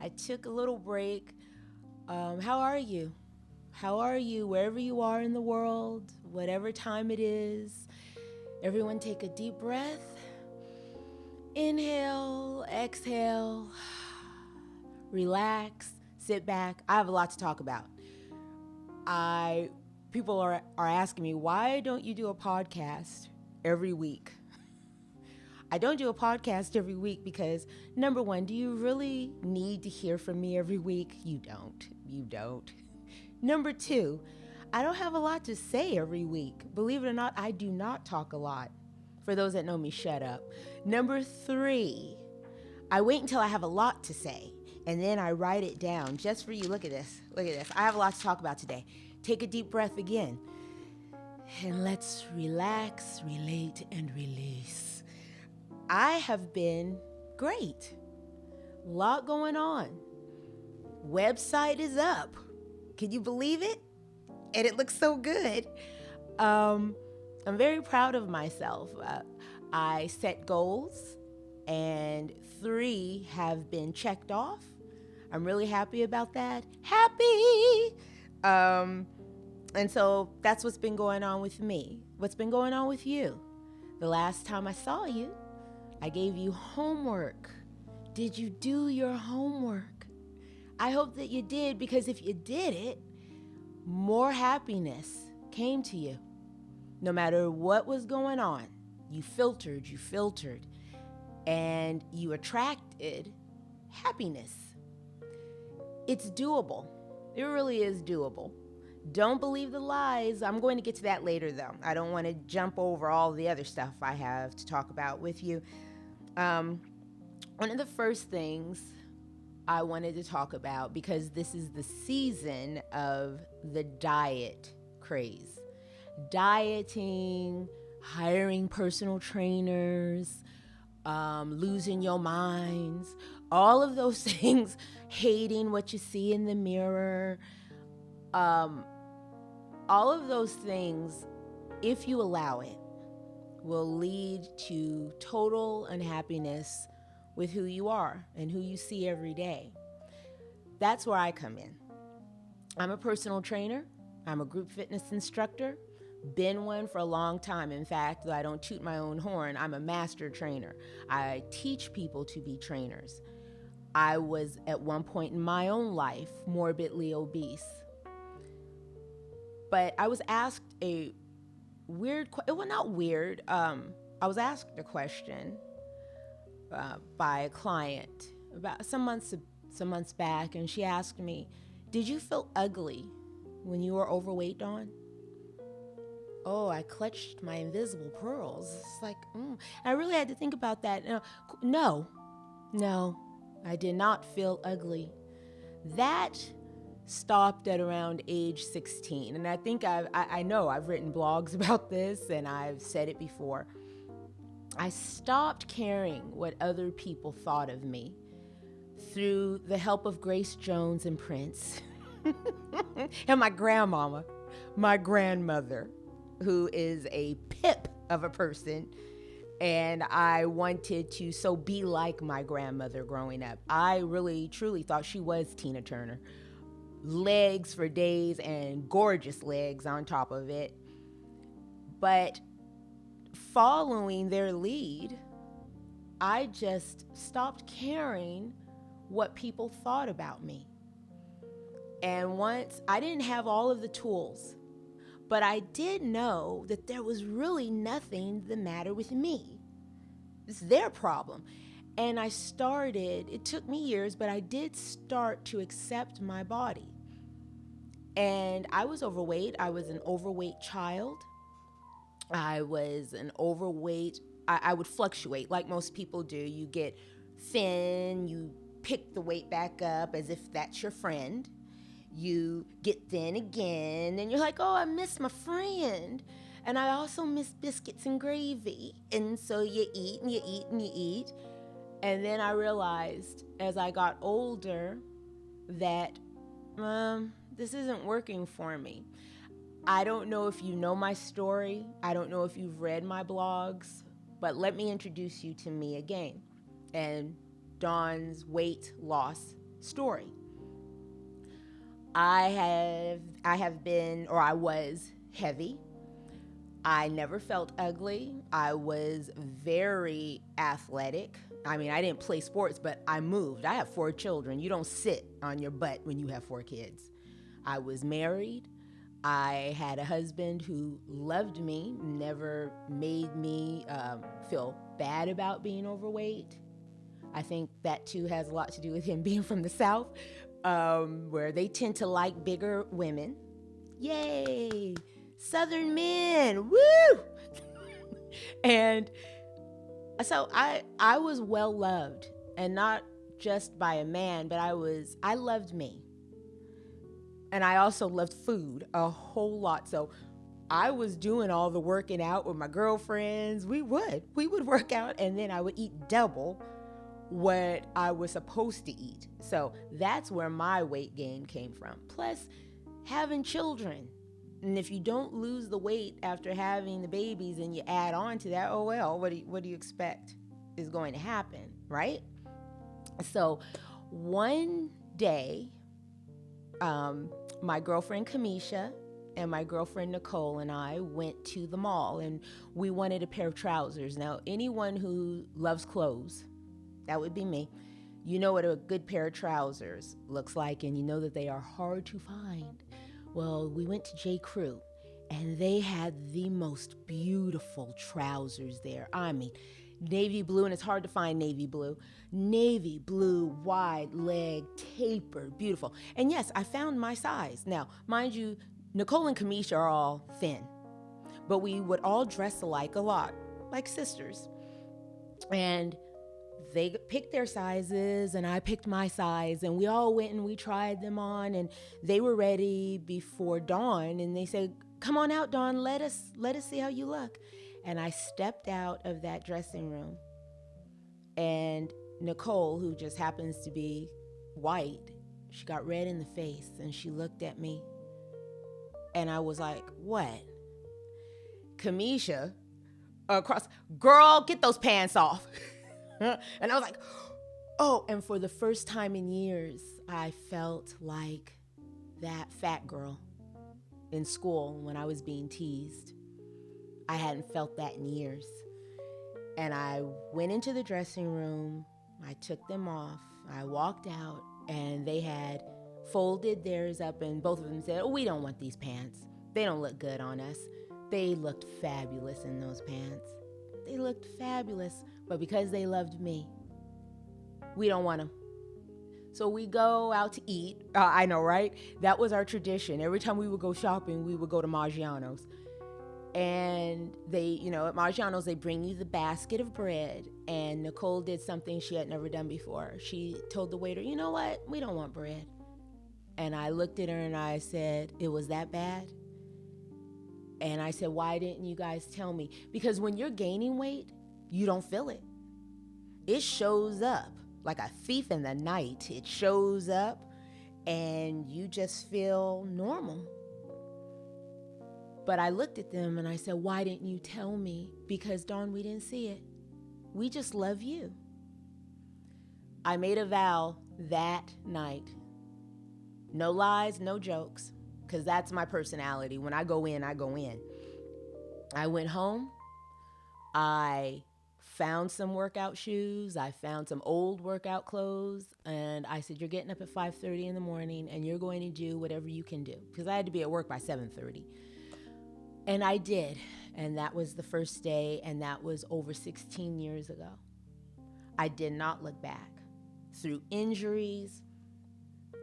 I took a little break. How are you? How are you? Wherever you are in the world, whatever time it is, everyone take a deep breath. Inhale, exhale, relax, sit back. I have a lot to talk about. People are asking me, why don't you do a podcast every week? I don't do a podcast every week because, number one, do you really need to hear from me every week? You don't. Number two, I don't have a lot to say every week. Believe it or not, I do not talk a lot. For those that know me, shut up. Number three, I wait until I have a lot to say, and then I write it down just for you. Look at this. I have a lot to talk about today. Take a deep breath again. And let's relax, relate, and release. I have been great. A lot going on. Website is up. Can you believe it? And it looks so good. I'm very proud of myself. I set goals, and 3 have been checked off. I'm really happy about that. Happy! And so that's what's been going on with me. What's been going on with you? The last time I saw you, I gave you homework. Did you do your homework? I hope that you did, because if you did it, more happiness came to you. No matter what was going on, you filtered, and you attracted happiness. It's doable. It really is doable. Don't believe the lies. I'm going to get to that later, though. I don't want to jump over all the other stuff I have to talk about with you. One of the first things I wanted to talk about, because this is the season of the diet craze. Dieting, hiring personal trainers, losing your minds, all of those things, hating what you see in the mirror, all of those things, if you allow it, will lead to total unhappiness with who you are and who you see every day. That's where I come in. I'm a personal trainer. I'm a group fitness instructor. Been one for a long time. In fact, I don't toot my own horn. I'm a master trainer. I teach people to be trainers. I was at one point in my own life morbidly obese. But I was asked a weird, well, not weird. I was asked a question by a client about some months back, and she asked me, "Did you feel ugly when you were overweight, Dawn?" Oh, I clutched my invisible pearls. It's like, I really had to think about that. No, I did not feel ugly. That stopped at around age 16. And I think I know I've written blogs about this, and I've said it before. I stopped caring what other people thought of me through the help of Grace Jones and Prince and my grandmother, who is a pip of a person. And I wanted to so be like my grandmother growing up. I really, truly thought she was Tina Turner. Legs for days, and gorgeous legs on top of it. But following their lead, I just stopped caring what people thought about me. And once I didn't have all of the tools, but I did know that there was really nothing the matter with me. It's their problem. And it took me years, but I did start to accept my body. And I was overweight. I was an overweight child. I would fluctuate like most people do. You get thin, you pick the weight back up as if that's your friend. You get thin again, and you're like, oh, I miss my friend. And I also miss biscuits and gravy. And so you eat and you eat and you eat. And then I realized as I got older that this isn't working for me. I don't know if you know my story. I don't know if you've read my blogs, but let me introduce you to me again and Dawn's weight loss story. I was heavy. I never felt ugly. I was very athletic. I mean, I didn't play sports, but I moved. I have 4 children. You don't sit on your butt when you have 4 kids. I was married. I had a husband who loved me, never made me feel bad about being overweight. I think that too has a lot to do with him being from the South, where they tend to like bigger women. Yay! Southern men, woo! And so I was well loved, and not just by a man, but I loved me. And I also loved food a whole lot. So I was doing all the working out with my girlfriends. We would work out, and then I would eat double what I was supposed to eat. So that's where my weight gain came from. Plus having children. And if you don't lose the weight after having the babies and you add on to that, oh well, what do you expect is going to happen, right? So one day, my girlfriend Kamisha and my girlfriend Nicole and I went to the mall, and we wanted a pair of trousers. Now, anyone who loves clothes, that would be me, you know what a good pair of trousers looks like, and you know that they are hard to find. Well, we went to J. Crew, and they had the most beautiful trousers there. I mean, navy blue, and it's hard to find navy blue. Navy blue, wide leg, tapered, beautiful. And yes, I found my size. Now, mind you, Nicole and Kamisha are all thin, but we would all dress alike a lot, like sisters. And they picked their sizes, and I picked my size, and we all went and we tried them on, and they were ready before dawn, and they said, "Come on out, Dawn, let us see how you look." And I stepped out of that dressing room, and Nicole, who just happens to be white, she got red in the face, and she looked at me, and I was like, "What?" Kamisha across, "Girl, get those pants off." And I was like, oh, and for the first time in years, I felt like that fat girl in school when I was being teased. I hadn't felt that in years. And I went into the dressing room, I took them off, I walked out, and they had folded theirs up, and both of them said, "Oh, we don't want these pants. They don't look good on us." They looked fabulous in those pants. They looked fabulous. But because they loved me, we don't want them. So we go out to eat. I know, right? That was our tradition. Every time we would go shopping, we would go to Maggiano's. And they, at Maggiano's, they bring you the basket of bread. And Nicole did something she had never done before. She told the waiter, "You know what? We don't want bread." And I looked at her and I said, "It was that bad?" And I said, "Why didn't you guys tell me?" Because when you're gaining weight, you don't feel it. It shows up like a thief in the night. It shows up and you just feel normal. But I looked at them and I said, "Why didn't you tell me?" Because, Dawn, we didn't see it. We just love you. I made a vow that night. No lies, no jokes, because that's my personality. When I go in, I go in. I went home. I found some workout shoes. I found some old workout clothes. And I said, "You're getting up at 5:30 in the morning and you're going to do whatever you can do." Because I had to be at work by 7:30. And I did. And that was the first day. And that was over 16 years ago. I did not look back. Through injuries,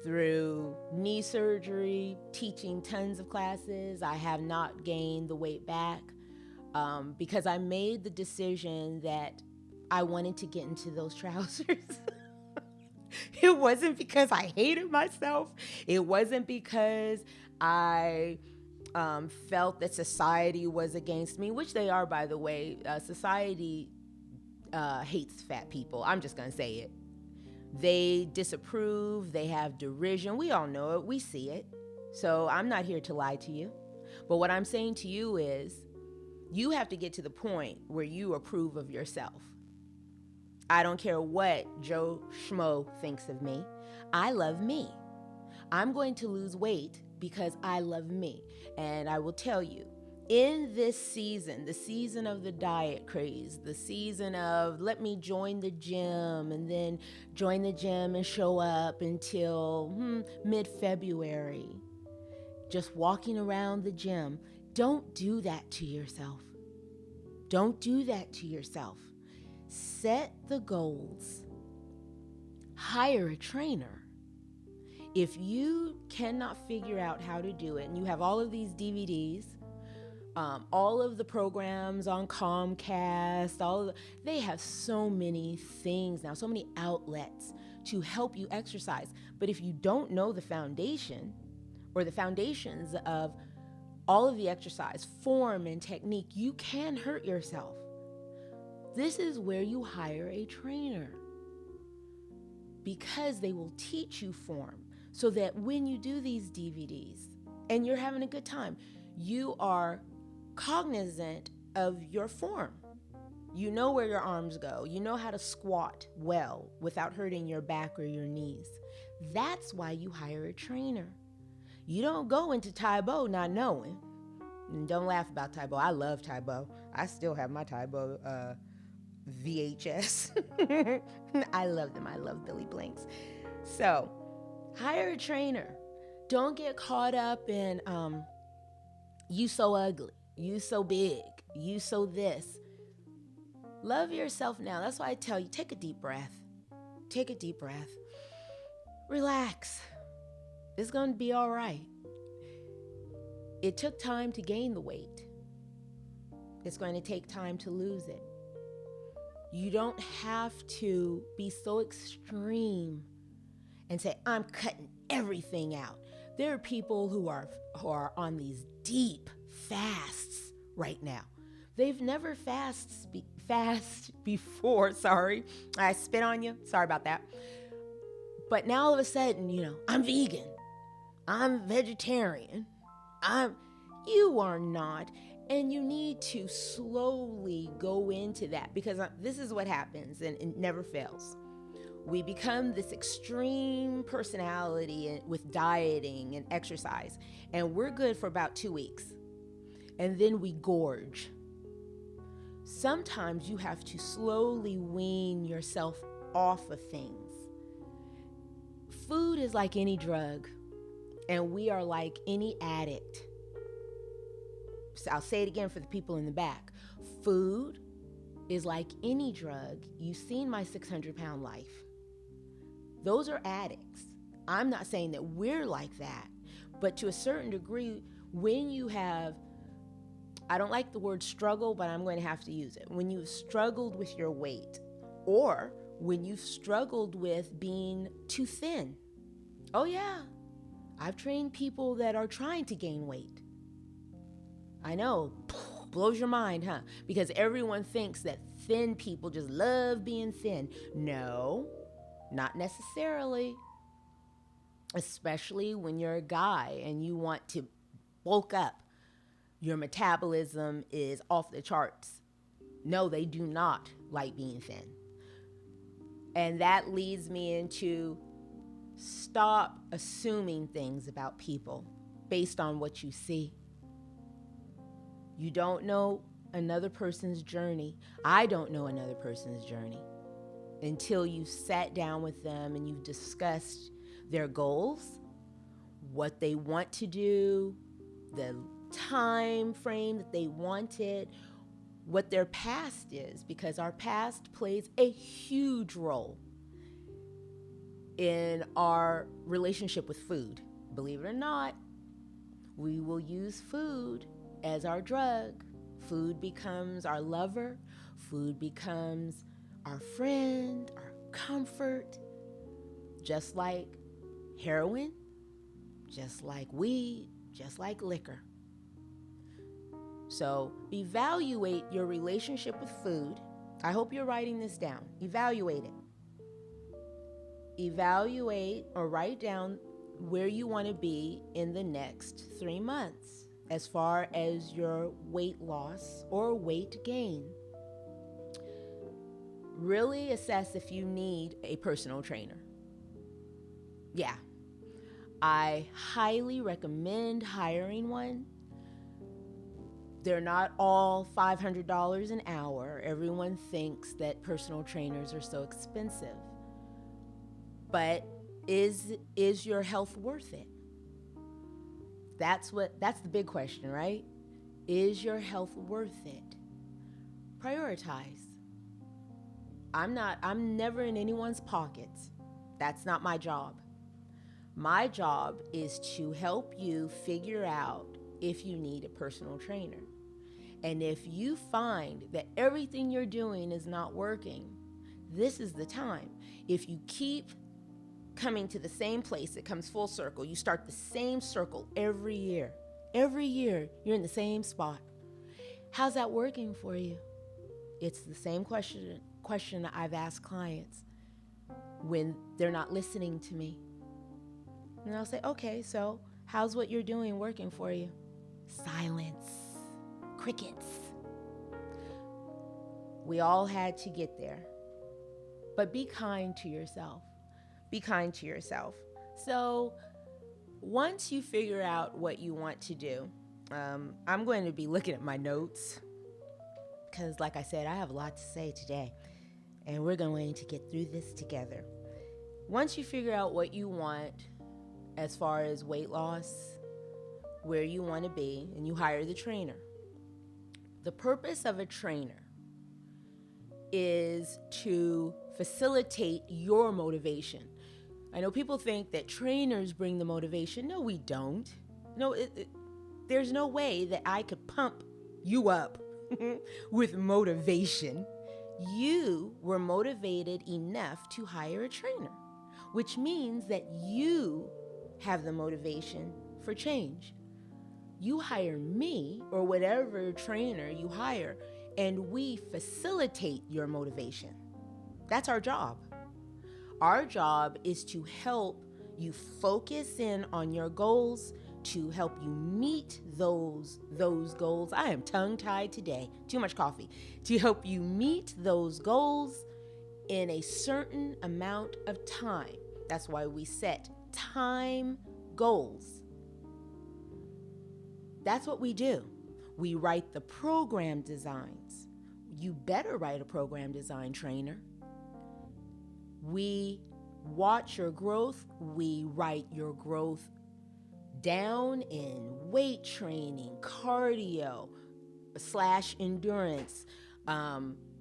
through knee surgery, teaching tons of classes, I have not gained the weight back. Because I made the decision that I wanted to get into those trousers. It wasn't because I hated myself. It wasn't because I felt that society was against me, which they are, by the way. Society hates fat people. I'm just going to say it. They disapprove. They have derision. We all know it. We see it. So I'm not here to lie to you. But what I'm saying to you is, you have to get to the point where you approve of yourself. I don't care what Joe Schmo thinks of me. I love me. I'm going to lose weight because I love me. And I will tell you, in this season, the season of the diet craze, the season of let me join the gym and then join the gym and show up until mid-February, just walking around the gym, don't do that to yourself. Don't do that to yourself. Set the goals. Hire a trainer. If you cannot figure out how to do it, and you have all of these DVDs, all of the programs on Comcast, they have so many things now, so many outlets to help you exercise. But if you don't know the foundation or the foundations of all of the exercise, form and technique, you can hurt yourself. This is where you hire a trainer, because they will teach you form so that when you do these DVDs and you're having a good time, you are cognizant of your form. You know where your arms go. You know how to squat well without hurting your back or your knees. That's why you hire a trainer. You don't go into Tae Bo not knowing. And don't laugh about Tae Bo. I love Tae Bo. I still have my Tae Bo VHS. I love them. I love Billy Blanks. So hire a trainer. Don't get caught up in you so ugly, you so big, you so this. Love yourself now. That's why I tell you, take a deep breath. Take a deep breath. Relax. It's going to be all right. It took time to gain the weight. It's going to take time to lose it. You don't have to be so extreme and say, I'm cutting everything out. There are people who are on these deep fasts right now. They've never fast before. Sorry, I spit on you. Sorry about that. But now all of a sudden, I'm vegan. I'm vegetarian. You are not. And you need to slowly go into that, because this is what happens, and it never fails. We become this extreme personality with dieting and exercise, and we're good for about 2 weeks. And then we gorge. Sometimes you have to slowly wean yourself off of things. Food is like any drug, and we are like any addict. So I'll say it again for the people in the back. Food is like any drug. You've seen my 600-pound life. Those are addicts. I'm not saying that we're like that, but to a certain degree, when you have, I don't like the word struggle, but I'm going to have to use it. When you've struggled with your weight, or when you've struggled with being too thin. Oh yeah, I've trained people that are trying to gain weight. I know, blows your mind, huh? Because everyone thinks that thin people just love being thin. No, not necessarily. Especially when you're a guy and you want to bulk up. Your metabolism is off the charts. No, they do not like being thin. And that leads me into stop assuming things about people based on what you see. You don't know another person's journey. I don't know another person's journey until you've sat down with them and you've discussed their goals, what they want to do, the time frame that they wanted, what their past is, because our past plays a huge role in our relationship with food. Believe it or not, we will use food as our drug. Food becomes our lover. Food becomes our friend, our comfort. Just like heroin, just like weed, just like liquor. So evaluate your relationship with food. I hope you're writing this down. Evaluate it. Evaluate or write down where you want to be in the next 3 months as far as your weight loss or weight gain. Really assess if you need a personal trainer. Yeah, I highly recommend hiring one. They're not all $500 an hour. Everyone thinks that personal trainers are so expensive. But is your health worth it? That's the big question, right? Is your health worth it? Prioritize. I'm never in anyone's pockets. That's not my job. My job is to help you figure out if you need a personal trainer. And if you find that everything you're doing is not working, this is the time. If you keep coming to the same place, it comes full circle. You start the same circle every year. Every year, you're in the same spot. How's that working for you? It's the same question I've asked clients when they're not listening to me. And I'll say, okay, so how's what you're doing working for you? Silence. Crickets. We all had to get there. But be kind to yourself. Be kind to yourself. So once you figure out what you want to do, I'm going to be looking at my notes because, like I said, I have a lot to say today, and we're going to get through this together. Once you figure out what you want as far as weight loss, where you want to be, and you hire the trainer. The purpose of a trainer is to facilitate your motivation. I know people think that trainers bring the motivation. No, we don't. No, there's no way that I could pump you up with motivation. You were motivated enough to hire a trainer, which means that you have the motivation for change. You hire me or whatever trainer you hire, and we facilitate your motivation. That's our job. Our job is to help you focus in on your goals, to help you meet those goals. I am tongue-tied today, too much coffee. To help you meet those goals in a certain amount of time. That's why we set time goals. That's what we do. We write the program designs. You better write a program design, trainer. We watch your growth. We write your growth down in weight training, cardio / endurance.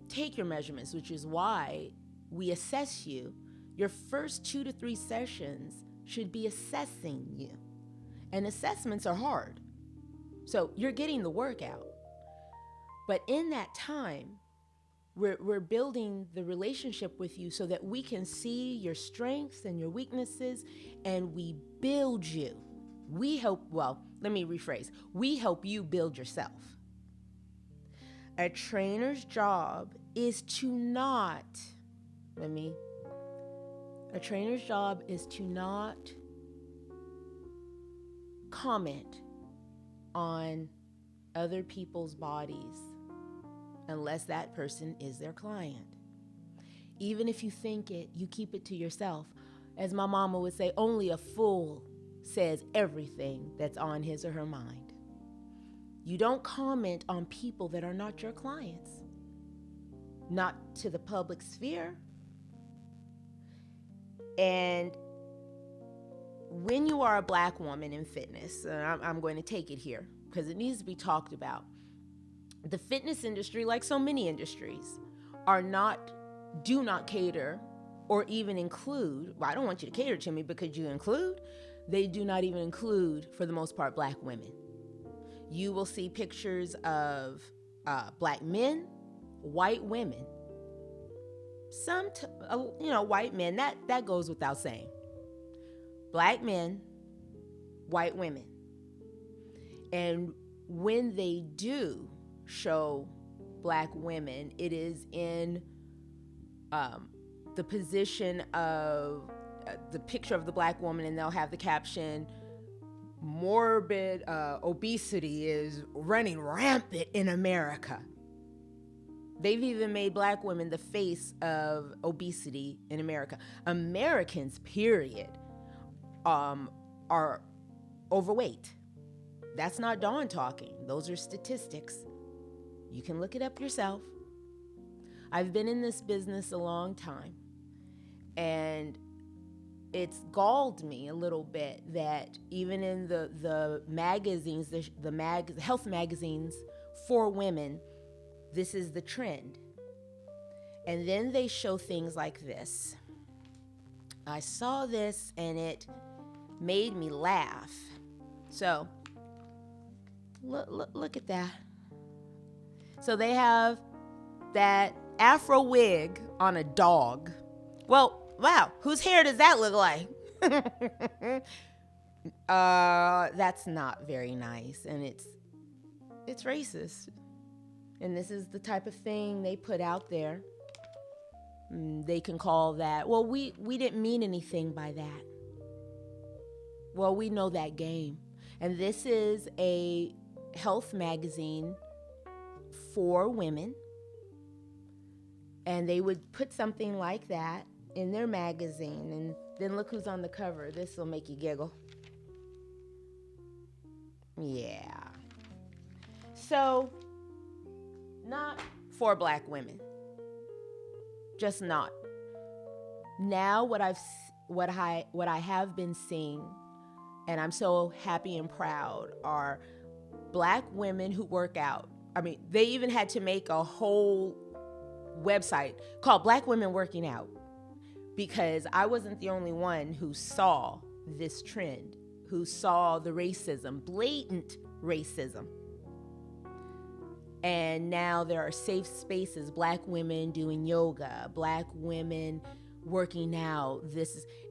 Take your measurements, which is why we assess you. Your first 2 to 3 sessions should be assessing you. And assessments are hard. So you're getting the workout. But in that time, we're building the relationship with you so that we can see your strengths and your weaknesses, and we build you. We help you build yourself. A trainer's job is to not comment on other people's bodies unless that person is their client. Even if you think it, you keep it to yourself. As my mama would say, only a fool says everything that's on his or her mind. You don't comment on people that are not your clients, not to the public sphere. And when you are a Black woman in fitness, I'm going to take it here because it needs to be talked about. The fitness industry, like so many industries, do not cater or even include. Well, I don't want you to cater to me because you include. They do not even include, for the most part, Black women. You will see pictures of Black men, white women, white men. That goes without saying. Black men, white women. And when they do show Black women, it is in the position of the picture of the Black woman, and they'll have the caption, morbid obesity is running rampant in America. They've even made black women the face of obesity in America. Americans, period, are overweight. That's not Dawn talking. Those are statistics. You can look it up yourself. I've been in this business a long time, and it's galled me a little bit that even in the magazines, the health magazines for women, this is the trend. And then they show things like this. I saw this and it made me laugh. So look at that. So they have that afro wig on a dog. Well, wow, whose hair does that look like? That's not very nice, and it's racist. And this is the type of thing they put out there. They can call that, well, we didn't mean anything by that. Well, we know that game. And this is a health magazine for women. And they would put something like that in their magazine. And then look who's on the cover. This will make you giggle. Yeah. So, not for black women. Just not. Now what I have been seeing, and I'm so happy and proud, are black women who work out. I mean, they even had to make a whole website called Black Women Working Out, because I wasn't the only one who saw this trend, who saw the racism, blatant racism. And now there are safe spaces, black women doing yoga, black women working out.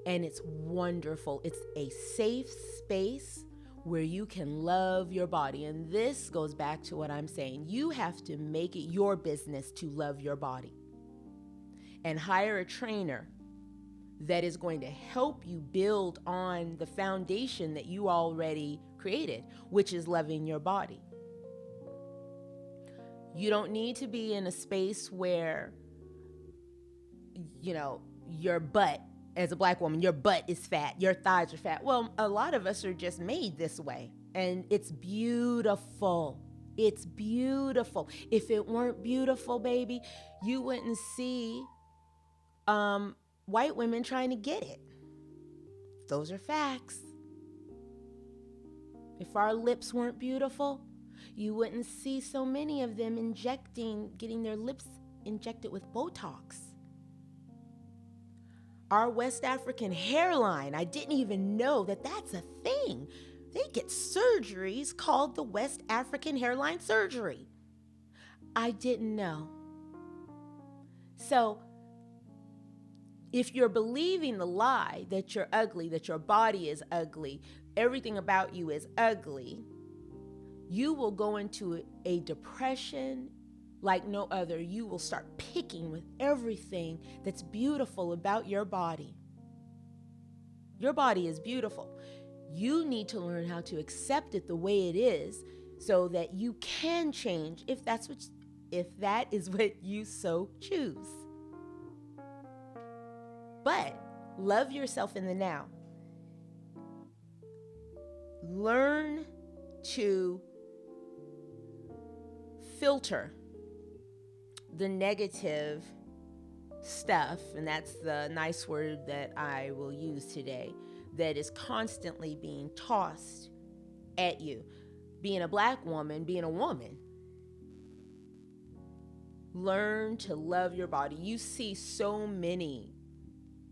And it's wonderful. It's a safe space where you can love your body. And this goes back to what I'm saying. You have to make it your business to love your body. And hire a trainer that is going to help you build on the foundation that you already created, which is loving your body. You don't need to be in a space where, your butt, as a black woman, your butt is fat, your thighs are fat. Well, a lot of us are just made this way, and it's beautiful. It's beautiful. If it weren't beautiful, baby, you wouldn't see white women trying to get it. Those are facts. If our lips weren't beautiful, you wouldn't see so many of them getting their lips injected with Botox. Our West African hairline, I didn't even know that that's a thing. They get surgeries called the West African hairline surgery. I didn't know. So, if you're believing the lie that you're ugly, that your body is ugly, everything about you is ugly, you will go into a depression like no other. You will start picking with everything that's beautiful about your body. Your body is beautiful. You need to learn how to accept it the way it is so that you can change if that is what you so choose. But love yourself in the now. Learn to filter the negative stuff, and that's the nice word that I will use today, that is constantly being tossed at you. Being a black woman, being a woman. Learn to love your body. You see so many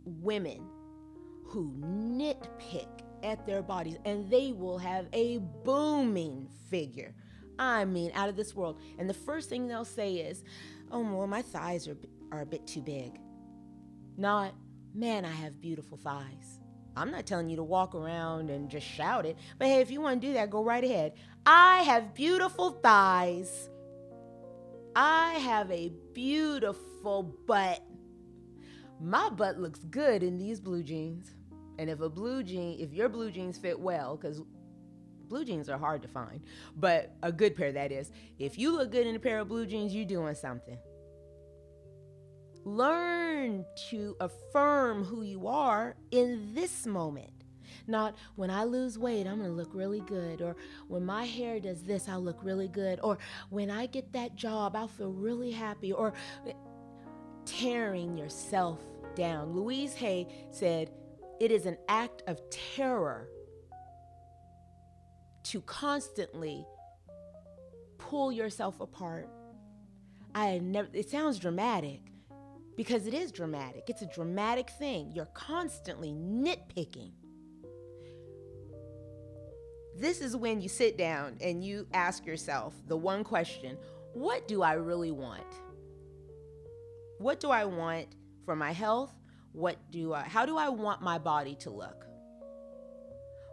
women who nitpick at their bodies, and they will have a booming figure. I mean, out of this world. And the first thing they'll say is, oh, well, my thighs are a bit too big. Not, man, I have beautiful thighs. I'm not telling you to walk around and just shout it, but hey, if you want to do that, go right ahead. I have beautiful thighs. I have a beautiful butt. My butt looks good in these blue jeans. And if your blue jeans fit well, because blue jeans are hard to find, but a good pair, that is. If you look good in a pair of blue jeans, you're doing something. Learn to affirm who you are in this moment. Not when I lose weight, I'm going to look really good. Or when my hair does this, I'll look really good. Or when I get that job, I'll feel really happy. Or tearing yourself down. Louise Hay said, it is an act of terror to constantly pull yourself apart. It sounds dramatic because it is dramatic. It's a dramatic thing. You're constantly nitpicking. This is when you sit down and you ask yourself the one question, what do I really want? What do I want for my health? How do I want my body to look?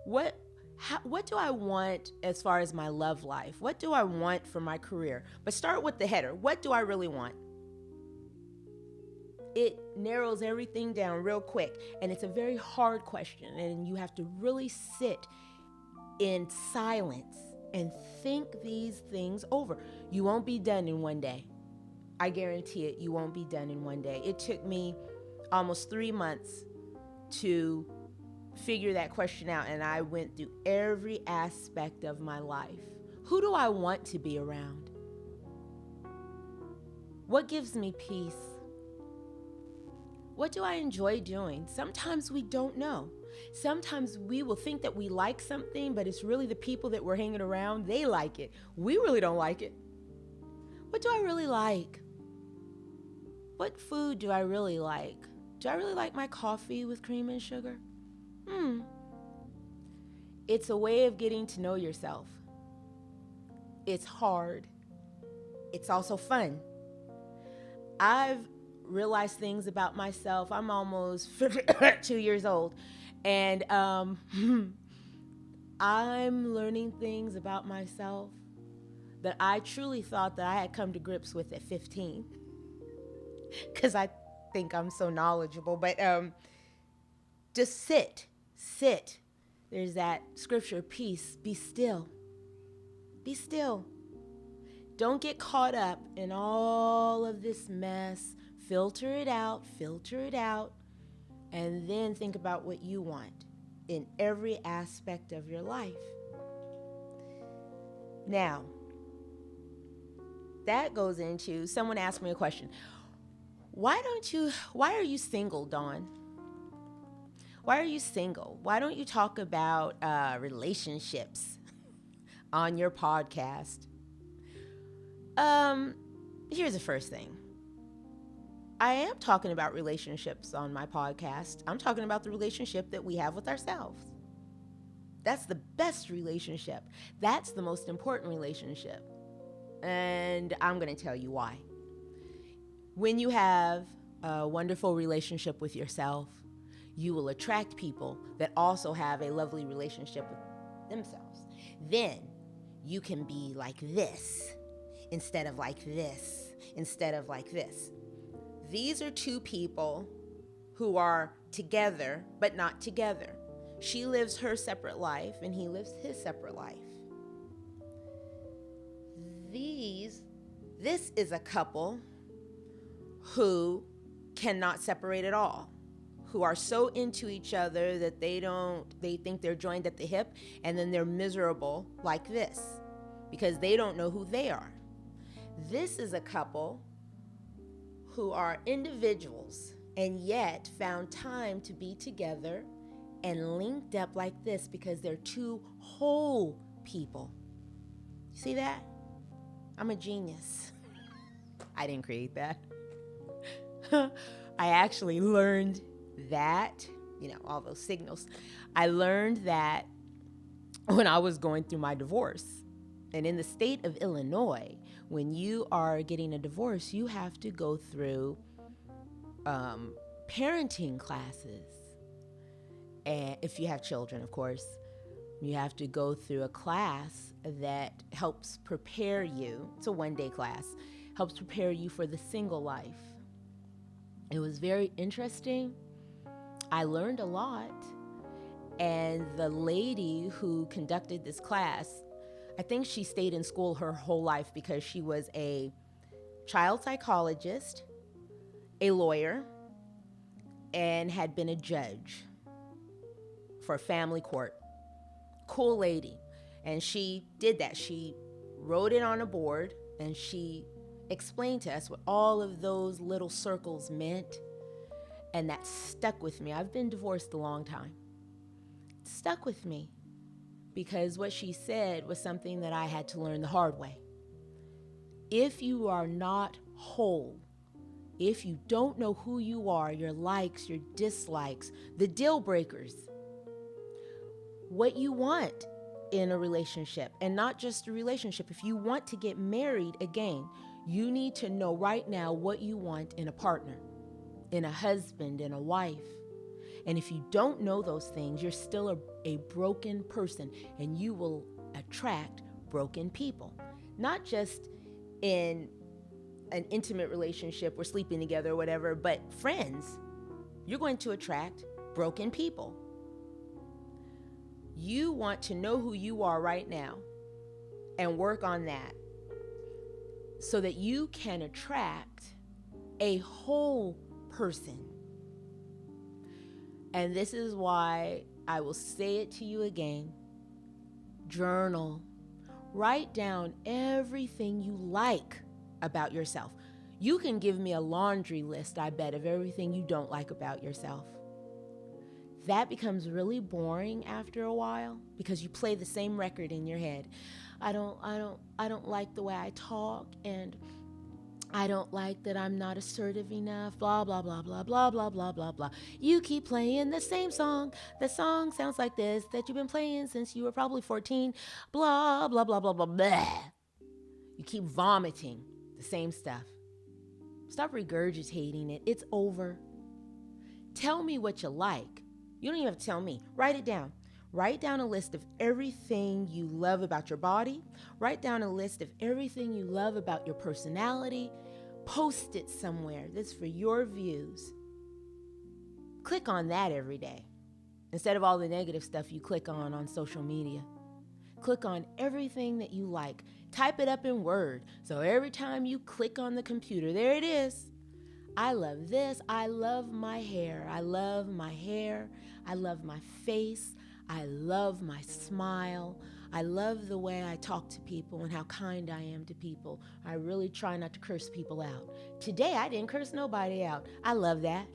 What do I want as far as my love life? What do I want for my career? But start with the header. What do I really want? It narrows everything down real quick. And it's a very hard question. And you have to really sit in silence and think these things over. You won't be done in one day. I guarantee it, you won't be done in one day. It took me almost 3 months to figure that question out, and I went through every aspect of my life. Who do I want to be around? What gives me peace? What do I enjoy doing? Sometimes we don't know. Sometimes we will think that we like something, but it's really the people that we're hanging around, they like it. We really don't like it. What do I really like? What food do I really like? Do I really like my coffee with cream and sugar? It's a way of getting to know yourself. It's hard. It's also fun. I've realized things about myself. I'm almost 2 years old, and I'm learning things about myself that I truly thought that I had come to grips with at 15, because I think I'm so knowledgeable. But just sit. There's that scripture, peace, be still. Be still. Don't get caught up in all of this mess. Filter it out, and then think about what you want in every aspect of your life. Now, that goes into, someone asked me a question. Why are you single, Dawn? Why are you single? Why don't you talk about relationships on your podcast? Here's the first thing. I am talking about relationships on my podcast. I'm talking about the relationship that we have with ourselves. That's the best relationship. That's the most important relationship. And I'm going to tell you why. When you have a wonderful relationship with yourself, you will attract people that also have a lovely relationship with themselves. Then you can be like this instead of like this, instead of like this. These are two people who are together, but not together. She lives her separate life and he lives his separate life. This is a couple who cannot separate at all, who are so into each other that they think they're joined at the hip, and then they're miserable like this because they don't know who they are. This is a couple who are individuals and yet found time to be together and linked up like this because they're two whole people. See that? I'm a genius. I didn't create that. I actually learned that, all those signals. I learned that when I was going through my divorce. And in the state of Illinois, when you are getting a divorce, you have to go through parenting classes. And if you have children, of course, you have to go through a class that helps prepare you. It's a one-day class, helps prepare you for the single life. It was very interesting. I learned a lot. And the lady who conducted this class, I think she stayed in school her whole life because she was a child psychologist, a lawyer and had been a judge for family court. Cool lady. And she did that. She wrote it on a board and she explained to us what all of those little circles meant. And that stuck with me. I've been divorced a long time. It stuck with me because what she said was something that I had to learn the hard way. If you are not whole, if you don't know who you are, your likes, your dislikes, the deal breakers, what you want in a relationship, and not just a relationship. If you want to get married again, you need to know right now what you want in a partner, in a husband, in a wife. And if you don't know those things, you're still a broken person, and you will attract broken people. Not just in an intimate relationship, we're sleeping together or whatever, but friends, you're going to attract broken people. You want to know who you are right now and work on that so that you can attract a whole person. And this is why I will say it to you again. Journal. Write down everything you like about yourself. You can give me a laundry list, I bet, of everything you don't like about yourself. That becomes really boring after a while because you play the same record in your head. I don't like the way I talk, and I don't like that I'm not assertive enough, blah, blah, blah, blah, blah, blah, blah, blah, blah. You keep playing the same song. The song sounds like this that you've been playing since you were probably 14, blah, blah, blah, blah, blah, blah. You keep vomiting the same stuff. Stop regurgitating it. It's over. Tell me what you like. You don't even have to tell me. Write it down. Write down a list of everything you love about your body. Write down a list of everything you love about your personality. Post it somewhere. That's for your views. Click on that every day instead of all the negative stuff you click on social media. Click on everything that you like. Type it up in Word. So every time you click on the computer, there it is. I love this. I love my hair. I love my hair. I love my face. I love my smile. I love the way I talk to people and how kind I am to people. I really try not to curse people out. Today, I didn't curse nobody out. I love that.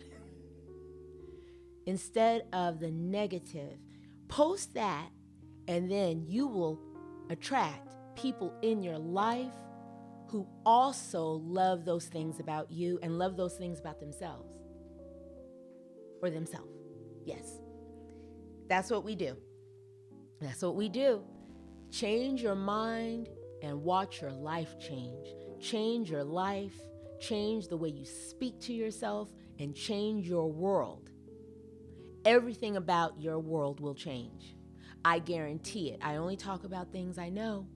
Instead of the negative, post that, and then you will attract people in your life who also love those things about you and love those things about themselves. Or themselves. Yes. That's what we do. That's what we do. Change your mind and watch your life change. Change your life, change the way you speak to yourself, and change your world. Everything about your world will change. I guarantee it. I only talk about things I know.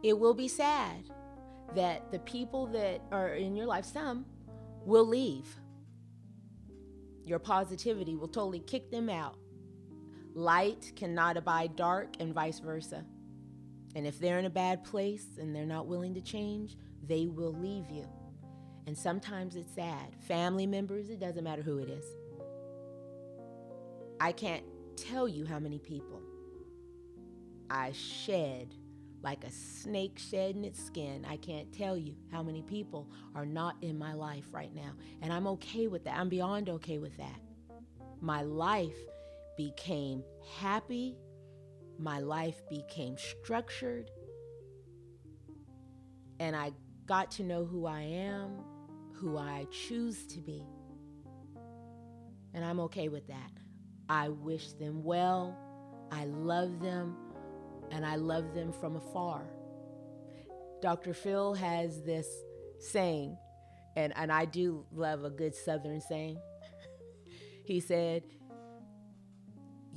It will be sad that the people that are in your life, some will leave. Your positivity will totally kick them out. Light cannot abide dark and vice versa. And if they're in a bad place and they're not willing to change, they will leave you. And sometimes it's sad. Family members, it doesn't matter who it is. I can't tell you how many people I shed like a snake shedding its skin. I can't tell you how many people are not in my life right now. And I'm okay with that. I'm beyond okay with that. My life became happy. My life became structured. And I got to know who I am, who I choose to be. And I'm okay with that. I wish them well. I love them. And I love them from afar. Dr. Phil has this saying, and I do love a good Southern saying. He said,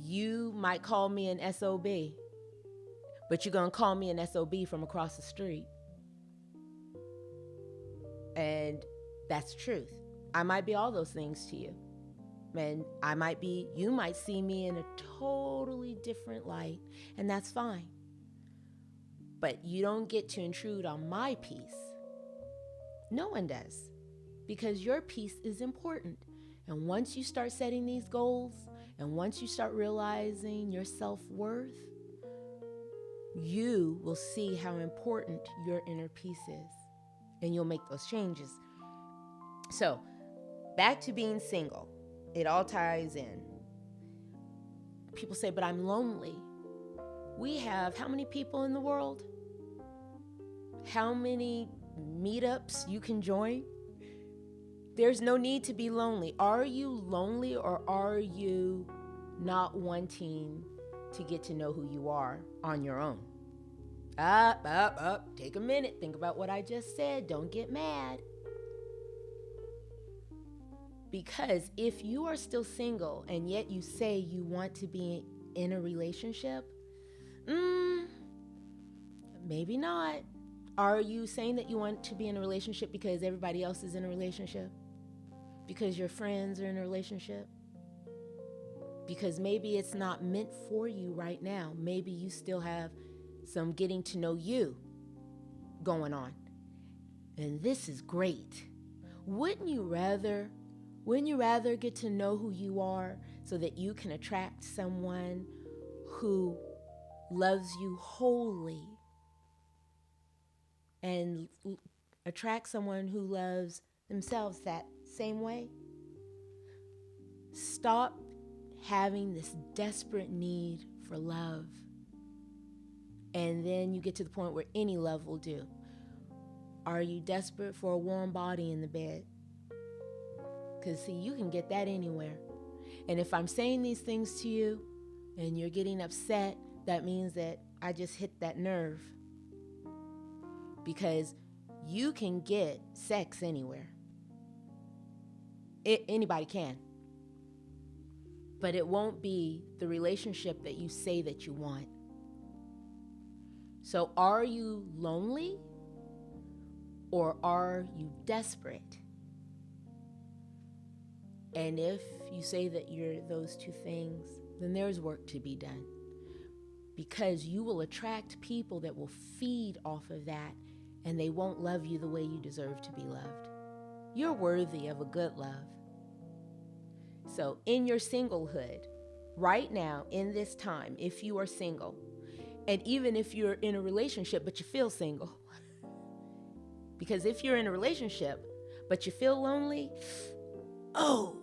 you might call me an SOB, but you're going to call me an SOB from across the street. And that's truth. I might be all those things to you. And you might see me in a totally different light, and that's fine. But you don't get to intrude on my peace. No one does. because your peace is important. And once you start setting these goals, and once you start realizing your self-worth, you will see how important your inner peace is, and you'll make those changes. So, back to being single. It all ties in. People say, but I'm lonely. We have how many people in the world? How many meetups you can join? There's no need to be lonely. Are you lonely, or are you not wanting to get to know who you are on your own? Up. Take a minute. Think about what I just said. Don't get mad. Because if you are still single and yet you say you want to be in a relationship, maybe not. Are you saying that you want to be in a relationship because everybody else is in a relationship? Because your friends are in a relationship? Because maybe it's not meant for you right now. Maybe you still have some getting to know you going on. And this is great. Wouldn't you rather get to know who you are so that you can attract someone who loves you wholly, and attract someone who loves themselves that same way? Stop having this desperate need for love. And then you get to the point where any love will do. Are you desperate for a warm body in the bed? Because, see, you can get that anywhere. And if I'm saying these things to you and you're getting upset, that means that I just hit that nerve. Because you can get sex anywhere. Anybody can. But it won't be the relationship that you say that you want. So are you lonely, or are you desperate? And if you say that you're those two things, then there's work to be done. Because you will attract people that will feed off of that, and they won't love you the way you deserve to be loved. You're worthy of a good love. So in your singlehood, right now, in this time, if you are single, and even if you're in a relationship but you feel single, because if you're in a relationship but you feel lonely, oh,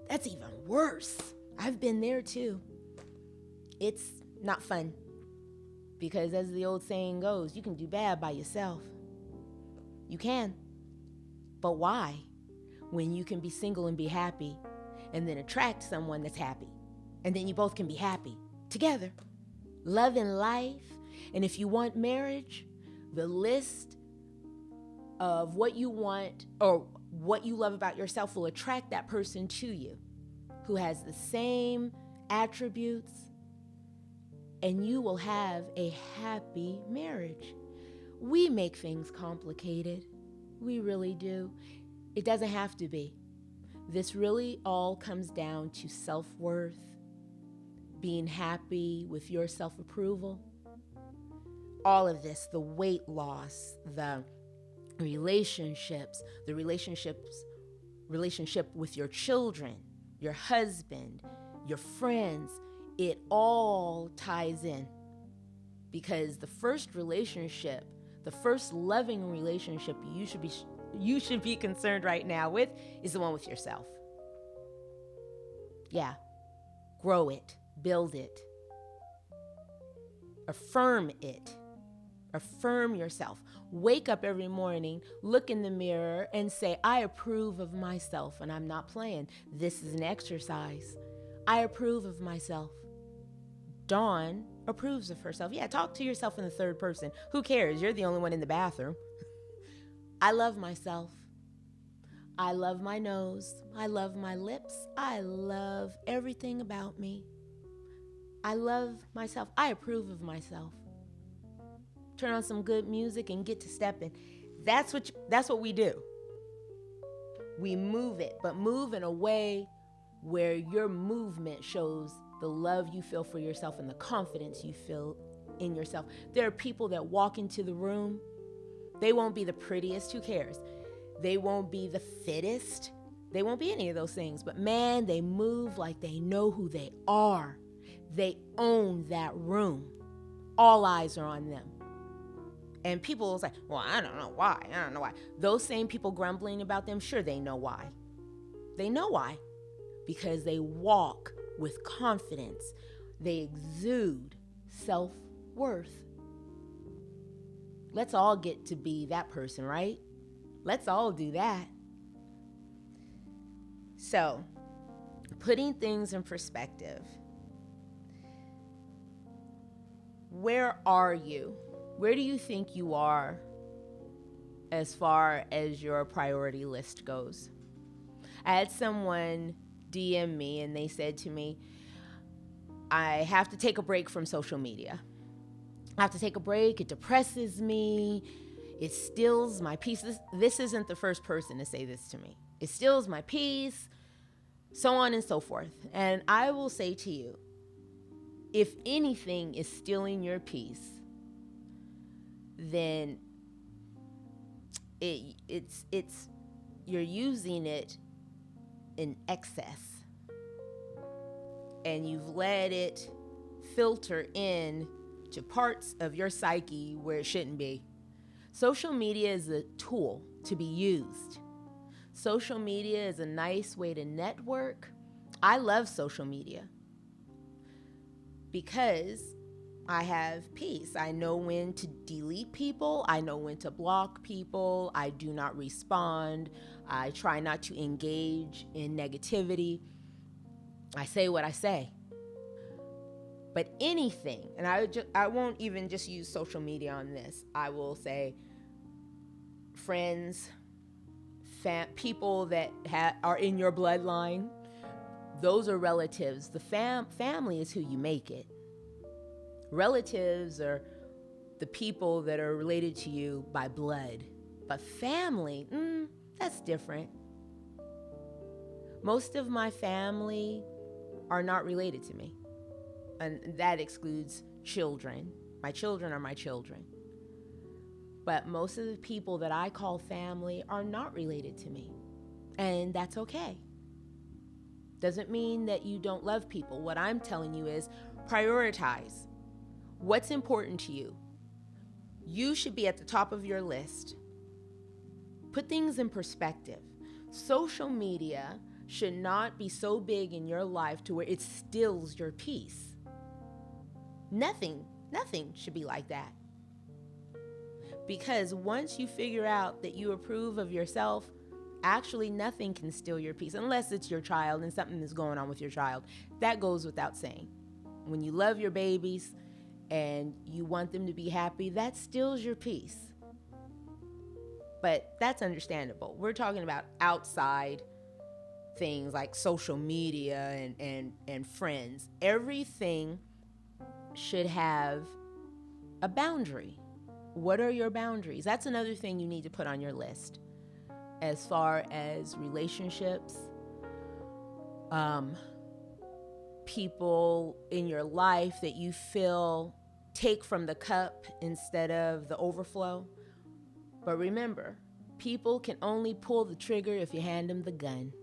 that's even worse. I've been there too. It's not fun, because as the old saying goes, you can do bad by yourself. You can. But why? When you can be single and be happy, and then attract someone that's happy, and then you both can be happy together, loving life. And if you want marriage, the list of what you want or what you love about yourself will attract that person to you who has the same attributes, and you will have a happy marriage. We make things complicated. We really do. It doesn't have to be. This really all comes down to self-worth, being happy with your self-approval. All of this, the weight loss, the relationship with your children, your husband, your friends, it all ties in. Because the first relationship, the first loving relationship you should be concerned right now with is the one with yourself. Yeah. Grow it, build it, affirm it. Affirm yourself. Wake up every morning, look in the mirror, and say, I approve of myself, and I'm not playing. This is an exercise. I approve of myself. Dawn approves of herself. Yeah, talk to yourself in the third person. Who cares? You're the only one in the bathroom. I love myself. I love my nose. I love my lips. I love everything about me. I love myself. I approve of myself. Turn on some good music and get to stepping. That's what we do. We move it, but move in a way where your movement shows the love you feel for yourself and the confidence you feel in yourself. There are people that walk into the room. They won't be the prettiest. Who cares? They won't be the fittest. They won't be any of those things. But man, they move like they know who they are. They own that room. All eyes are on them. And people will say, well, I don't know why. I don't know why. Those same people grumbling about them, sure, they know why. They know why. Because they walk with confidence. They exude self-worth. Let's all get to be that person, right? Let's all do that. So, putting things in perspective. Where are you? Where do you think you are as far as your priority list goes? I had someone DM me and they said to me, I have to take a break from social media. I have to take a break. It depresses me. It steals my peace. This isn't the first person to say this to me. It steals my peace, so on and so forth. And I will say to you, if anything is stealing your peace, then it's you're using it in excess, and you've let it filter in to parts of your psyche where it shouldn't be. Social media is a tool to be used. Social media is a nice way to network. I love social media because I have peace. I know when to delete people. I know when to block people. I do not respond. I try not to engage in negativity. I say what I say. But anything, and I won't even just use social media on this. I will say friends, people that are in your bloodline, those are relatives. The family is who you make it. Relatives are the people that are related to you by blood. But family, that's different. Most of my family are not related to me. And that excludes children. My children are my children. But most of the people that I call family are not related to me. And that's okay. Doesn't mean that you don't love people. What I'm telling you is prioritize. What's important to you? You should be at the top of your list. Put things in perspective. Social media should not be so big in your life to where it steals your peace. Nothing should be like that. Because once you figure out that you approve of yourself, actually nothing can steal your peace unless it's your child and something is going on with your child. That goes without saying. When you love your babies and you want them to be happy, that steals your peace. But that's understandable. We're talking about outside things like social media and friends. Everything should have a boundary. What are your boundaries? That's another thing you need to put on your list. As far as relationships, people in your life that you feel take from the cup instead of the overflow. But remember, people can only pull the trigger if you hand them the gun.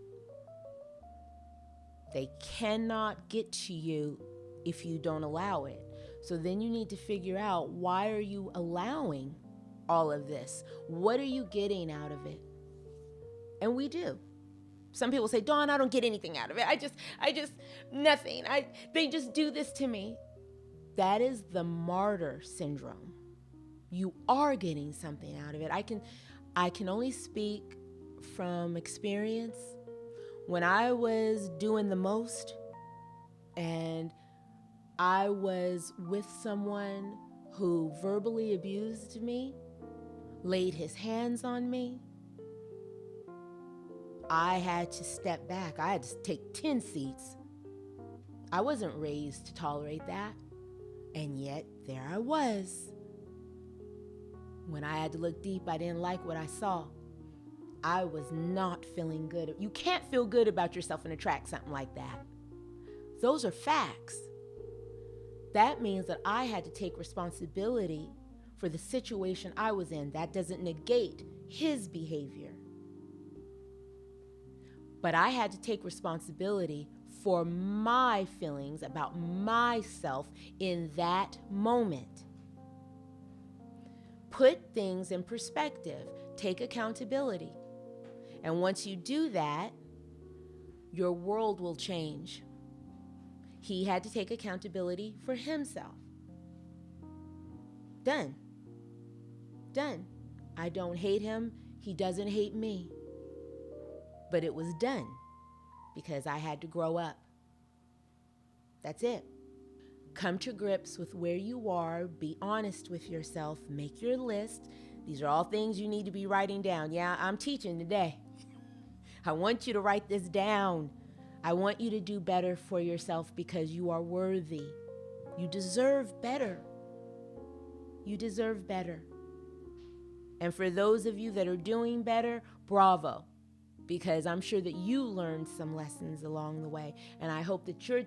They cannot get to you if you don't allow it. So then you need to figure out, why are you allowing all of this? What are you getting out of it? And we do. Some people say, Dawn, I don't get anything out of it. I just, nothing. They just do this to me. That is the martyr syndrome. You are getting something out of it. I can only speak from experience. When I was doing the most and I was with someone who verbally abused me, laid his hands on me, I had to step back. I had to take 10 seats. I wasn't raised to tolerate that. And yet, there I was. When I had to look deep, I didn't like what I saw. I was not feeling good. You can't feel good about yourself and attract something like that. Those are facts. That means that I had to take responsibility for the situation I was in. That doesn't negate his behavior. But I had to take responsibility for my feelings about myself in that moment. Put things in perspective. Take accountability. And once you do that, your world will change. He had to take accountability for himself. Done. Done. I don't hate him. He doesn't hate me. But it was done because I had to grow up. That's it. Come to grips with where you are. Be honest with yourself. Make your list. These are all things you need to be writing down. Yeah, I'm teaching today. I want you to write this down. I want you to do better for yourself because you are worthy. You deserve better. You deserve better. And for those of you that are doing better, bravo. Because I'm sure that you learned some lessons along the way. And I hope that you're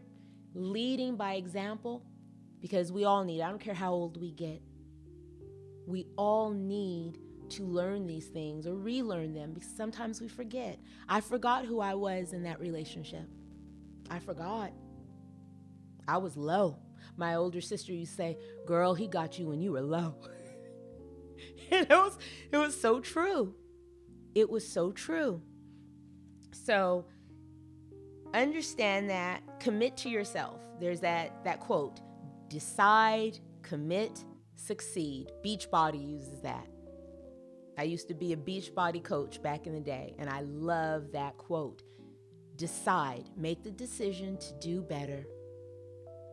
leading by example, because we all need, I don't care how old we get, we all need to learn these things or relearn them, because sometimes we forget. I forgot who I was in that relationship. I forgot. I was low. My older sister used to say, girl, he got you when you were low. And it was so true. It was so true. So understand that, commit to yourself. There's that quote, decide, commit, succeed. Beachbody uses that. I used to be a Beachbody coach back in the day, and I love that quote. Decide, make the decision to do better.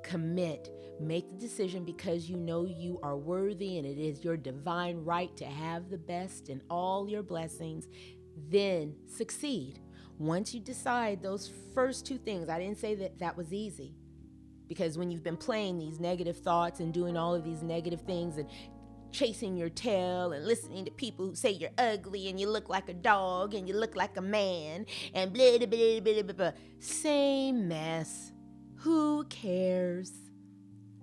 Commit, make the decision because you know you are worthy and it is your divine right to have the best in all your blessings. Then succeed. Once you decide those first two things, I didn't say that was easy, because when you've been playing these negative thoughts and doing all of these negative things and chasing your tail and listening to people who say you're ugly and you look like a dog and you look like a man and blah, blah, blah, blah, blah, blah. Same mess. Who cares?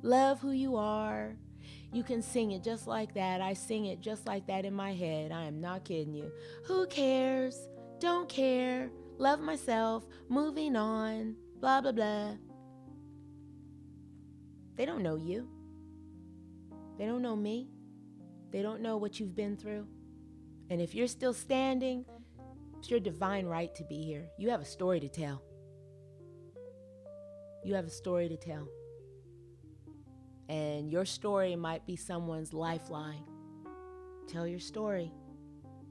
Love who you are. You can sing it just like that. I sing it just like that in my head. I am not kidding you. Who cares? Don't care. Love myself. Moving on. Blah, blah, blah. They don't know you. They don't know me. They don't know what you've been through. And if you're still standing, it's your divine right to be here. You have a story to tell. You have a story to tell. And your story might be someone's lifeline. Tell your story.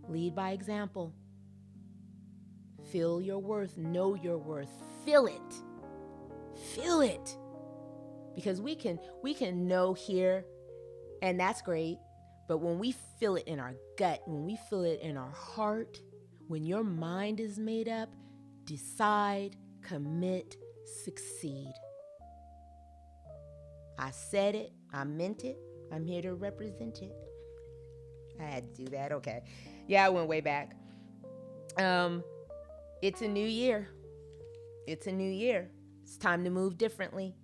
Lead by example. Feel your worth. Know your worth. Feel it. Feel it. Because we can know here, and that's great. But when we feel it in our gut, when we feel it in our heart, when your mind is made up, decide, commit, succeed. I said it. I meant it. I'm here to represent it. I had to do that. Okay. Yeah, I went way back. It's a new year. It's a new year. It's time to move differently.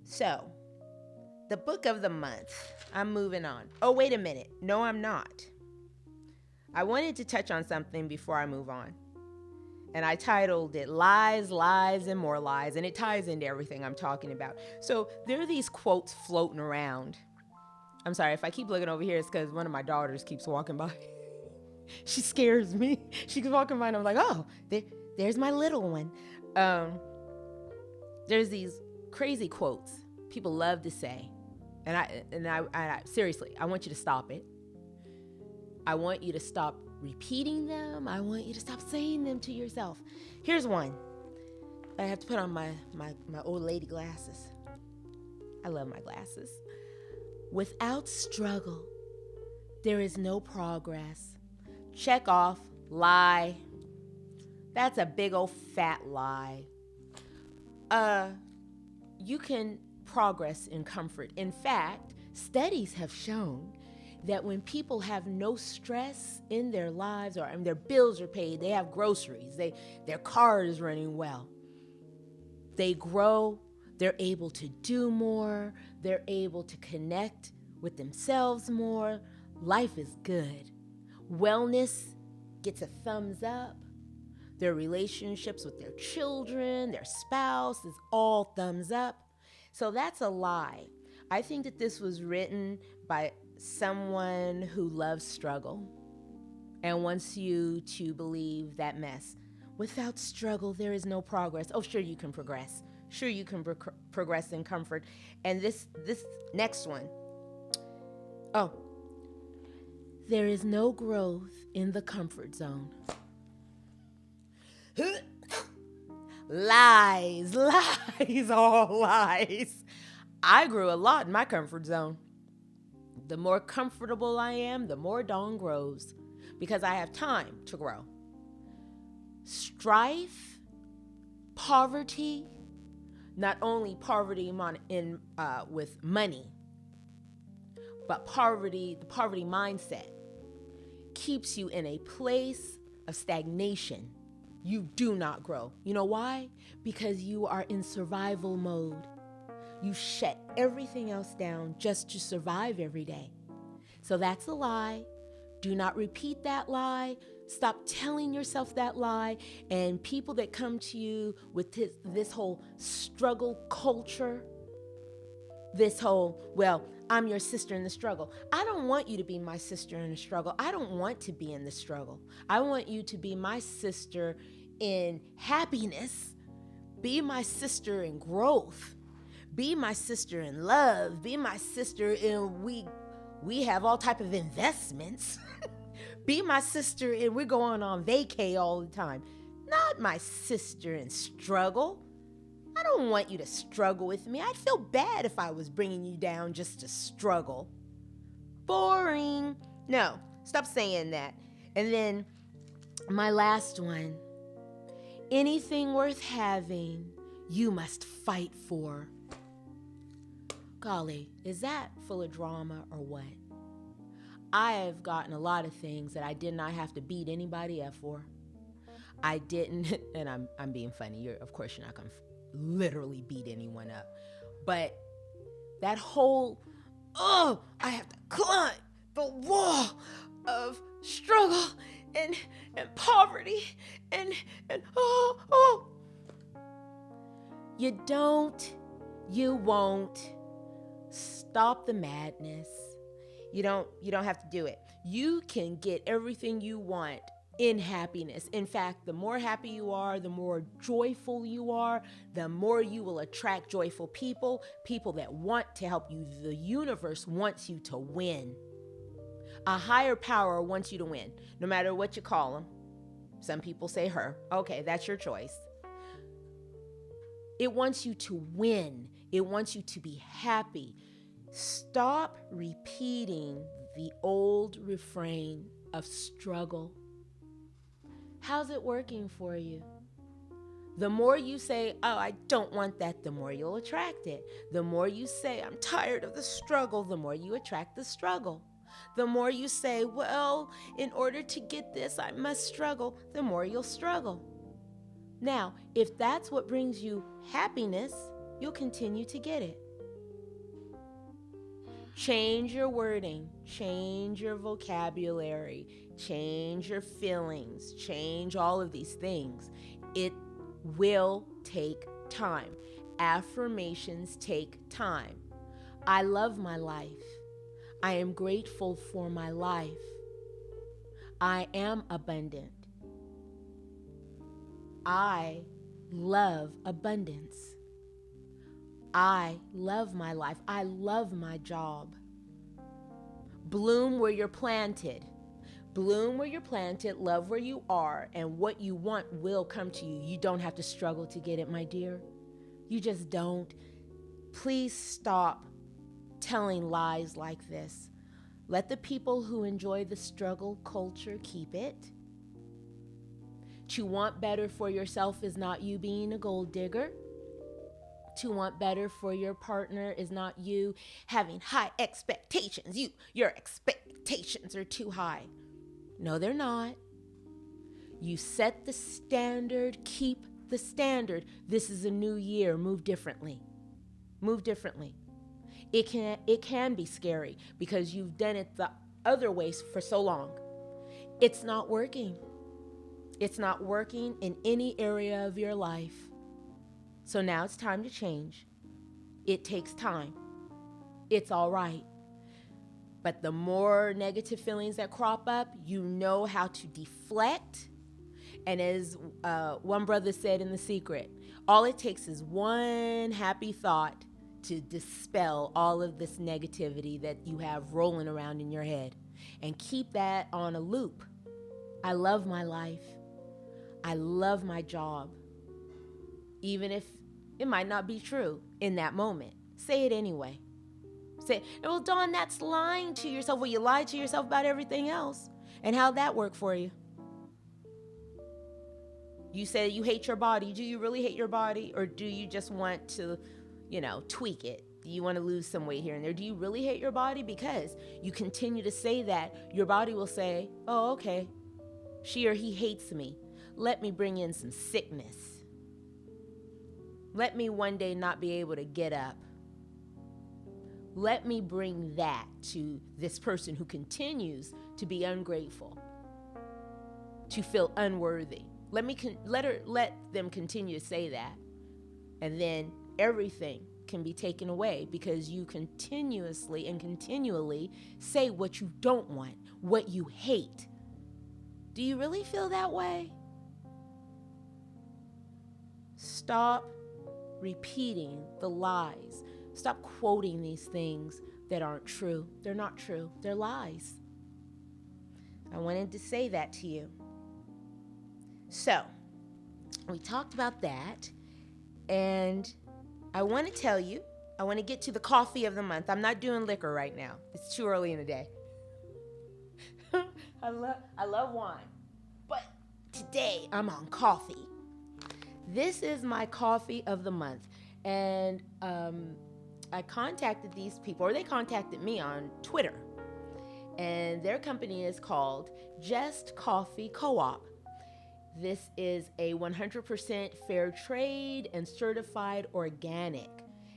So, the book of the month. I'm moving on. Oh, wait a minute. No, I'm not. I wanted to touch on something before I move on. And I titled it Lies, Lies, and More Lies. And it ties into everything I'm talking about. So there are these quotes floating around. I'm sorry, if I keep looking over here, it's because one of my daughters keeps walking by. She scares me. She keeps walking by and I'm like, oh, there's my little one. There's these crazy quotes people love to say. And I seriously, I want you to stop it. I want you to stop repeating them. I want you to stop saying them to yourself. Here's one. I have to put on my old lady glasses. I love my glasses. Without struggle, there is no progress. Check off, lie. That's a big old fat lie. You can progress in comfort. In fact, studies have shown that when people have no stress in their lives, or their bills are paid, they have groceries, their car is running well, they grow, they're able to do more, they're able to connect with themselves more. Life is good. Wellness gets a thumbs up. Their relationships with their children, their spouse is all thumbs up. So that's a lie. I think that this was written by someone who loves struggle and wants you to believe that mess. Without struggle, there is no progress. Oh, sure, you can progress. Sure, you can progress in comfort. And this next one. Oh, there is no growth in the comfort zone. Lies, all lies. I grew a lot in my comfort zone. The more comfortable I am, the more dawn grows because I have time to grow. Strife, poverty, not only poverty with money, but the poverty mindset keeps you in a place of stagnation. You do not grow. You know why? Because you are in survival mode. You shut everything else down just to survive every day. So that's a lie. Do not repeat that lie. Stop telling yourself that lie. And people that come to you with this whole struggle culture, this whole, well, I'm your sister in the struggle. I don't want you to be my sister in the struggle. I don't want to be in the struggle. I want you to be my sister in happiness. Be my sister in growth. Be my sister in love. Be my sister in we have all type of investments. Be my sister and we're going on vacay all the time. Not my sister in struggle. I don't want you to struggle with me. I'd feel bad if I was bringing you down just to struggle. Boring. No, stop saying that. And then my last one. Anything worth having, you must fight for. Golly, is that full of drama or what? I have gotten a lot of things that I did not have to beat anybody up for. I didn't, and I'm being funny. Of course, you're not going to literally beat anyone up. But that whole, I have to climb the wall of struggle and poverty and you won't. Stop the madness. You don't have to do it. You can get everything you want in happiness. In fact, the more happy you are, the more joyful you are, the more you will attract joyful people that want to help you. The universe wants you to win. A higher power wants you to win, no matter what you call them. Some people say her. Okay, that's your choice. It wants you to win. It wants you to be happy. Stop repeating the old refrain of struggle. How's it working for you? The more you say, oh, I don't want that, the more you'll attract it. The more you say, I'm tired of the struggle, the more you attract the struggle. The more you say, well, in order to get this, I must struggle, the more you'll struggle. Now, if that's what brings you happiness, you'll continue to get it. Change your wording, change your vocabulary, change your feelings, change all of these things. It will take time. Affirmations take time. I love my life. I am grateful for my life. I am abundant. I love abundance. I love my life. I love my job. Bloom where you're planted. Bloom where you're planted, love where you are, and what you want will come to you. You don't have to struggle to get it, my dear. You just don't. Please stop telling lies like this. Let the people who enjoy the struggle culture keep it. To want better for yourself is not you being a gold digger. To want better for your partner is not you having high expectations. Your expectations are too high. No, they're not. You set the standard, keep the standard. This is a new year. Move differently. Move differently. It can be scary because you've done it the other ways for so long. It's not working. It's not working in any area of your life. So now it's time to change. It takes time. It's all right. But the more negative feelings that crop up, you know how to deflect. And as one brother said in The Secret, all it takes is one happy thought to dispel all of this negativity that you have rolling around in your head. And keep that on a loop. I love my life. I love my job. Even if it might not be true in that moment. Say it anyway. Say, well, Dawn, that's lying to yourself. Well, you lied to yourself about everything else. And how'd that work for you? You said you hate your body. Do you really hate your body? Or do you just want to, tweak it? Do you want to lose some weight here and there? Do you really hate your body? Because you continue to say that, your body will say, oh, okay, she or he hates me. Let me bring in some sickness. Let me one day not be able to get up. Let me bring that to this person who continues to be ungrateful, to feel unworthy. Let them continue to say that. And then everything can be taken away because you continuously and continually say what you don't want, what you hate. Do you really feel that way? Stop repeating the lies. Stop quoting these things that aren't true. They're not true. They're lies. I wanted to say that to you. So, we talked about that, and I want to tell you, I want to get to the coffee of the month. I'm not doing liquor right now. It's too early in the day. I love wine, but today I'm on coffee. This is my coffee of the month, and I contacted these people, or they contacted me on Twitter, and their company is called Just Coffee Co-op. This is a 100% fair trade and certified organic,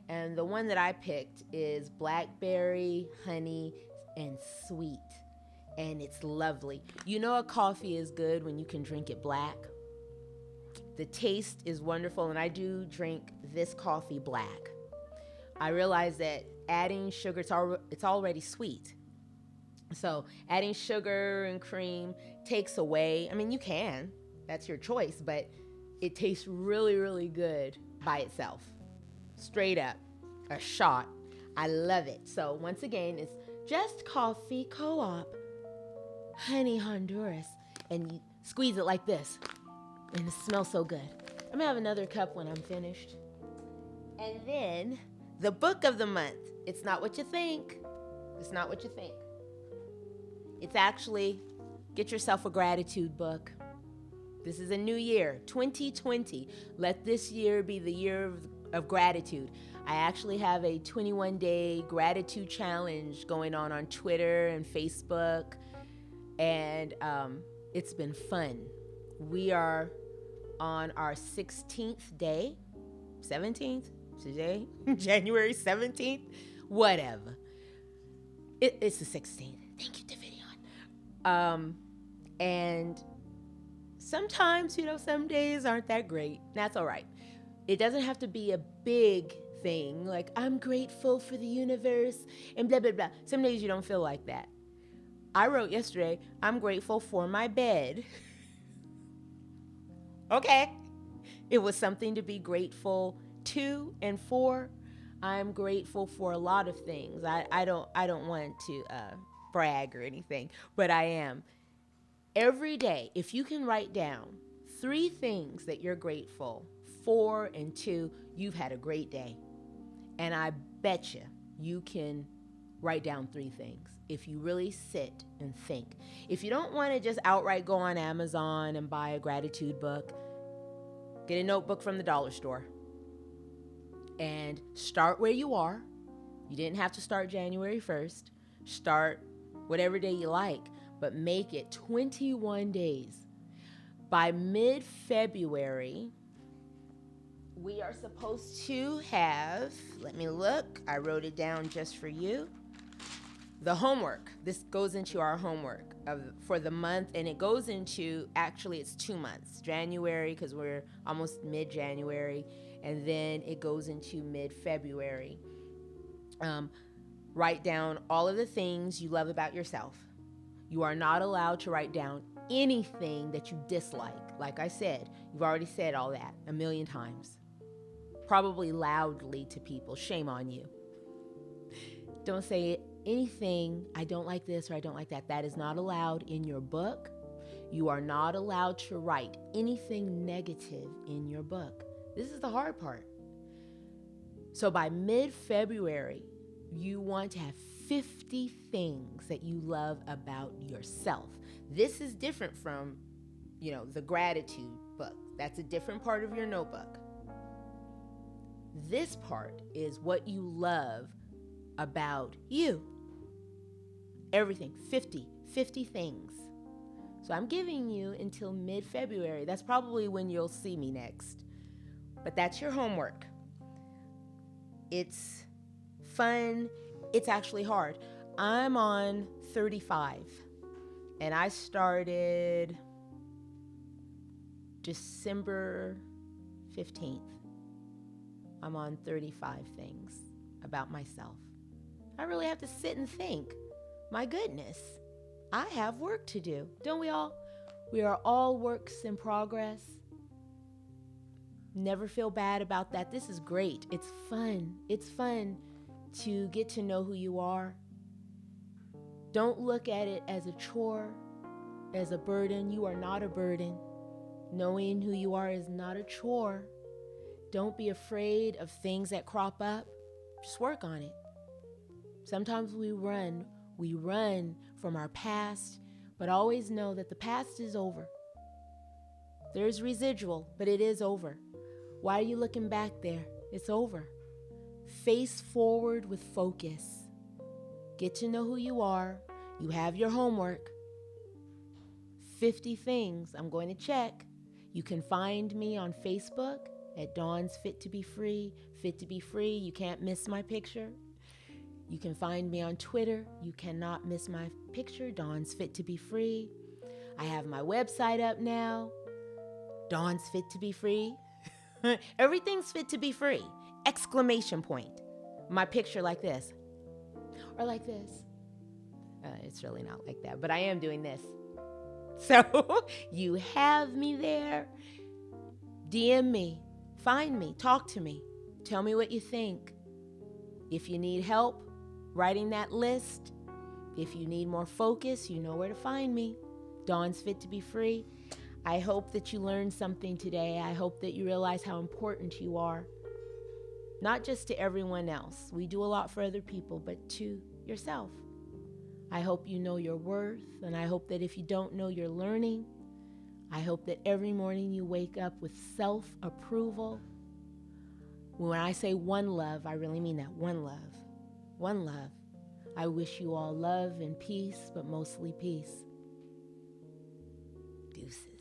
and the one that I picked is blackberry, honey, and sweet, and it's lovely. You know a coffee is good when you can drink it black. The taste is wonderful, and I do drink this coffee black. I realize that adding sugar, it's already sweet. So adding sugar and cream takes away, you can, that's your choice, but it tastes really, really good by itself. Straight up, a shot. I love it. So once again, it's Just Coffee Co-op, Honey Honduras, and you squeeze it like this. And it smells so good. I'm gonna have another cup when I'm finished. And then the book of the month. It's not what you think. It's not what you think. It's actually, get yourself a gratitude book. This is a new year, 2020. Let this year be the year of gratitude. I actually have a 21-day gratitude challenge going on Twitter and Facebook. And it's been fun. We are on our 16th day, 17th, today, January 17th, whatever. It's the 16th. Thank you, Davidion. And sometimes, some days aren't that great. That's all right. It doesn't have to be a big thing, like I'm grateful for the universe and blah, blah, blah. Some days you don't feel like that. I wrote yesterday, I'm grateful for my bed. Okay. It was something to be grateful to and for. I'm grateful for a lot of things. I don't want to brag or anything, but I am. Every day, if you can write down 3 things that you're grateful for and to, you've had a great day. And I bet you can write down 3 things if you really sit and think. If you don't want to just outright go on Amazon and buy a gratitude book, get a notebook from the dollar store and start where you are. You didn't have to start January 1st. Start whatever day you like, but make it 21 days. By mid-February, we are supposed to have, let me look, I wrote it down just for you. The homework, this goes into our homework for the month, and it goes into, actually it's 2 months, January, because we're almost mid-January, and then it goes into mid-February. Write down all of the things you love about yourself. You are not allowed to write down anything that you dislike. Like I said, you've already said all that a million times, probably loudly to people. Shame on you. Don't say anything, I don't like this or I don't like that. That is not allowed in your book. You are not allowed to write anything negative in your book. This is the hard part. So by mid-February, you want to have 50 things that you love about yourself. This is different from, the gratitude book. That's a different part of your notebook. This part is what you love about you. Everything, 50 things. So I'm giving you until mid-February. That's probably when you'll see me next. But that's your homework. It's fun. It's actually hard. I'm on 35, and I started December 15th. I'm on 35 things about myself. I really have to sit and think. My goodness, I have work to do. Don't we all? We are all works in progress. Never feel bad about that. This is great. It's fun. It's fun to get to know who you are. Don't look at it as a chore, as a burden. You are not a burden. Knowing who you are is not a chore. Don't be afraid of things that crop up. Just work on it. Sometimes we run from our past, but always know that the past is over. There's residual, but it is over. Why are you looking back there? It's over. Face forward with focus. Get to know who you are. You have your homework. 50 things I'm going to check. You can find me on Facebook at Dawn's Fit2beFree. Fit2beFree. You can't miss my picture. You can find me on Twitter. You cannot miss my picture, Dawn's Fit2beFree. I have my website up now, Dawn's Fit2beFree. Everything's fit to be free! Exclamation point. My picture like this. Or like this. It's really not like that, but I am doing this. So you have me there. DM me. Find me. Talk to me. Tell me what you think. If you need help writing that list, if you need more focus, you know where to find me. Dawn's Fit2beFree. I hope that you learned something today. I hope that you realize how important you are. Not just to everyone else. We do a lot for other people, but to yourself. I hope you know your worth, and I hope that if you don't know, you're learning. I hope that every morning you wake up with self-approval. When I say one love, I really mean that. One love. One love. I wish you all love and peace, but mostly peace. Deuces.